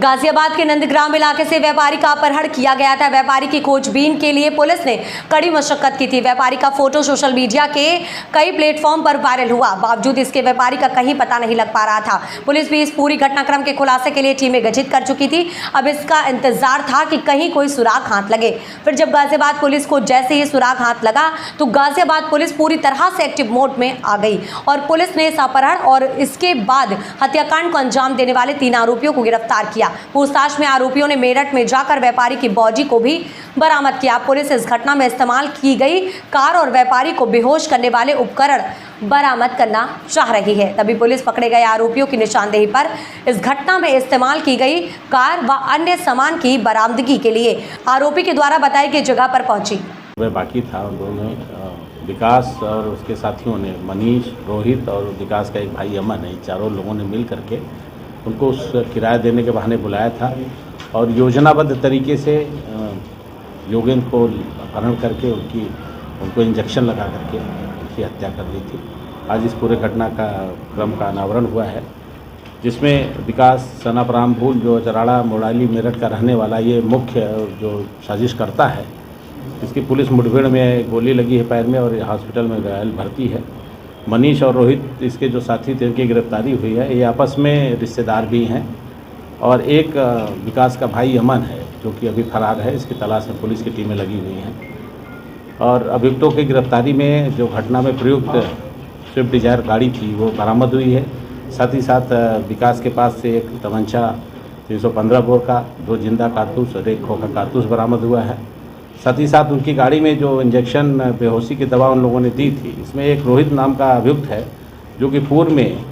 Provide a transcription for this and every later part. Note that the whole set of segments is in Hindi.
गाजियाबाद के नंदग्राम इलाके से व्यापारी का अपहरण किया गया था। व्यापारी की खोजबीन के लिए पुलिस ने कड़ी मशक्कत की थी। व्यापारी का फोटो सोशल मीडिया के कई प्लेटफॉर्म पर वायरल हुआ, बावजूद इसके व्यापारी का कहीं पता नहीं लग पा रहा था। पुलिस भी इस पूरी घटनाक्रम के खुलासे के लिए टीमें गठित कर चुकी थी। अब इसका इंतजार था कि कहीं कोई सुराग हाथ लगे। फिर जब गाजियाबाद पुलिस को जैसे ही सुराग हाथ लगा तो गाजियाबाद पुलिस पूरी तरह से एक्टिव मोड में आ गई और पुलिस ने इस अपहरण और इसके बाद हत्याकांड को अंजाम देने वाले 3 आरोपियों को गिरफ्तार किया। पूछताछ में आरोपियों ने मेरठ में जाकर व्यापारी की बॉडी को भी बरामद किया। पुलिस इस घटना में इस्तेमाल की गई कार और व्यापारी को बेहोश करने वाले उपकरण बरामद करना चाह रही है। तभी पुलिस पकड़े गए आरोपियों की निशानदेही पर इस घटना में इस्तेमाल की गई कार व अन्य सामान की बरामदगी के लिए आरोपी के द्वारा बताई गई जगह पर पहुंची। वह बाकी था, उन दोनों ने विकास और उसके साथियों ने, मनीष, रोहित और विकास का एक भाई अमन है, चारों लोगों ने मिल करके उनको उस किराया देने के बहाने बुलाया था और योजनाबद्ध तरीके से योगेंद्र को अपहरण करके उनको इंजेक्शन लगा करके उनकी हत्या कर दी थी। आज इस पूरे घटना का क्रम का अनावरण हुआ है, जिसमें विकास सनाप राम भूल जो चराड़ा मोड़ाली मेरठ का रहने वाला ये मुख्य जो साजिश करता है, इसकी पुलिस मुठभेड़ में गोली लगी है पैर में और हॉस्पिटल में घायल भर्ती है। मनीष और रोहित इसके जो साथी थे उनकी गिरफ्तारी हुई है। ये आपस में रिश्तेदार भी हैं और एक विकास का भाई अमन है जो कि अभी फरार है। इसकी तलाश में पुलिस की टीमें लगी हुई हैं और अभियुक्तों की गिरफ्तारी में जो घटना में प्रयुक्त स्विफ्ट डिजायर गाड़ी थी वो बरामद हुई है। साथ ही साथ विकास के पास से एक तमंचा 315 बोर का, 2 जिंदा कारतूस और एक खोखा कारतूस बरामद हुआ है। साथ ही साथ उनकी गाड़ी में जो इंजेक्शन बेहोशी की दवा उन लोगों ने दी थी, इसमें एक रोहित नाम का अभियुक्त है जो कि पूर्व में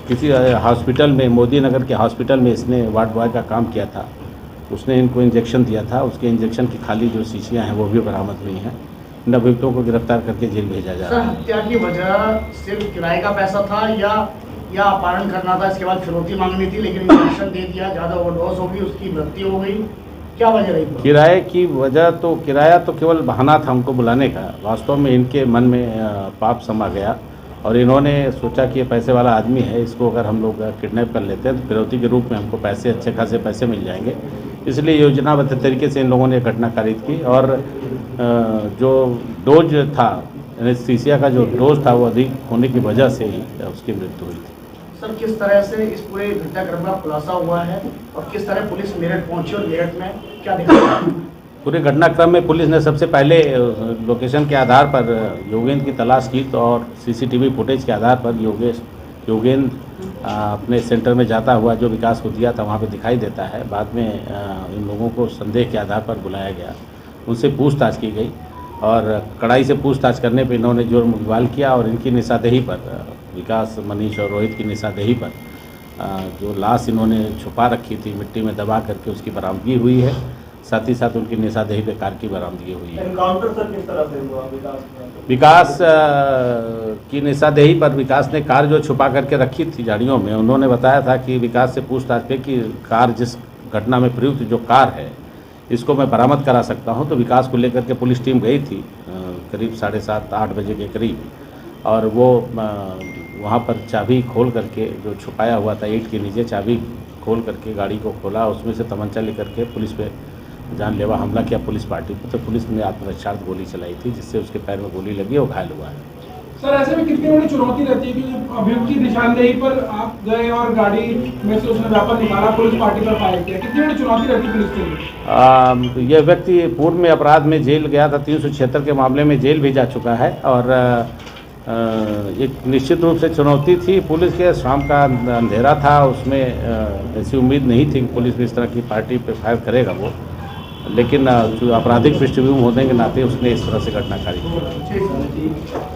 किसी हॉस्पिटल में, मोदी नगर के हॉस्पिटल में इसने वार्ड बॉय का काम किया था। उसने इनको इंजेक्शन दिया था, उसके इंजेक्शन की खाली जो शीशियाँ हैं वो भी बरामद हुई हैं। इन अभियुक्तों को गिरफ्तार करके जेल भेजा जा रहा है। हत्या की वजह सिर्फ किराए का पैसा था या अपहरण करना था, इसके बाद फिरौती मांगनी थी, लेकिन इंजेक्शन दे दिया, ज़्यादा ओवरडोज हो गई, उसकी मृत्यु हो गई, क्या वजह रही? किराए की वजह तो किराया तो केवल बहाना था उनको बुलाने का। वास्तव में इनके मन में पाप समा गया और इन्होंने सोचा कि ये पैसे वाला आदमी है, इसको अगर हम लोग किडनैप कर लेते हैं तो फिरौती के रूप में हमको पैसे, अच्छे खासे पैसे मिल जाएंगे। इसलिए योजनाबद्ध तरीके से इन लोगों ने घटना कारित की और जो डोज था, एनेस्थीसिया का जो डोज था वो अधिक होने की वजह से ही उसकी मृत्यु हुई थी। सर, किस तरह से इस पूरे घटनाक्रम का खुलासा हुआ है और किस तरह पुलिस मेरठ पहुंची और मेरठ में क्या देखा? पूरे घटनाक्रम में पुलिस ने सबसे पहले लोकेशन के आधार पर योगेंद्र की तलाश की तो और सीसीटीवी फुटेज के आधार पर योगेंद्र अपने सेंटर में जाता हुआ जो विकास को दिया था वहाँ पे दिखाई देता है। बाद में इन लोगों को संदेह के आधार पर बुलाया गया, उनसे पूछताछ की गई और कड़ाई से पूछताछ करने पर इन्होंने जुर्म इकबाल किया और इनकी निशानदेही पर, विकास, मनीष और रोहित की निशानदेही पर जो लाश इन्होंने छुपा रखी थी मिट्टी में दबा करके उसकी बरामदगी हुई है। साथ ही साथ उनकी निशानदेही पे कार की बरामदगी हुई है। एनकाउंटर सर किस तरह से हुआ? विकास की निशानदेही पर विकास ने कार जो छुपा करके रखी थी झाड़ियों में, उन्होंने बताया था कि विकास से पूछताछ पे कि कार जिस घटना में प्रयुक्त जो कार है इसको मैं बरामद करा सकता हूं। तो विकास को लेकर के पुलिस टीम गई थी करीब 7:30-8 बजे के करीब और वो वहाँ पर चाबी खोल करके जो छुपाया हुआ था ईंट के नीचे, चाबी खोल करके गाड़ी को खोला, उसमें से तमंचा लेकर के पुलिस पे जानलेवा हमला किया पुलिस पार्टी पर। तो पुलिस ने आत्मरक्षार्थ गोली चलाई थी जिससे उसके पैर में गोली लगी और घायल हुआ है। सर, ऐसे में कितनी बड़ी चुनौती रहती है कि अभियुक्त की निशानदेही पर आप गए और गाड़ी में से उसने वेपन निकाला, पुलिस पार्टी पर फायर किया, कितनी बड़ी चुनौती रहती है पुलिस के लिए? यह व्यक्ति पूर्व में अपराध में जेल गया था, 376 के मामले में जेल भी जा चुका है और एक निश्चित रूप से चुनौती थी। पुलिस के शाम का अंधेरा था, उसमें ऐसी उम्मीद नहीं थी कि पुलिस भी इस तरह की पार्टी पे फायर करेगा वो, लेकिन जो आपराधिक पृष्ठभूमि होने के नाते उसने इस तरह से घटनाकारी की।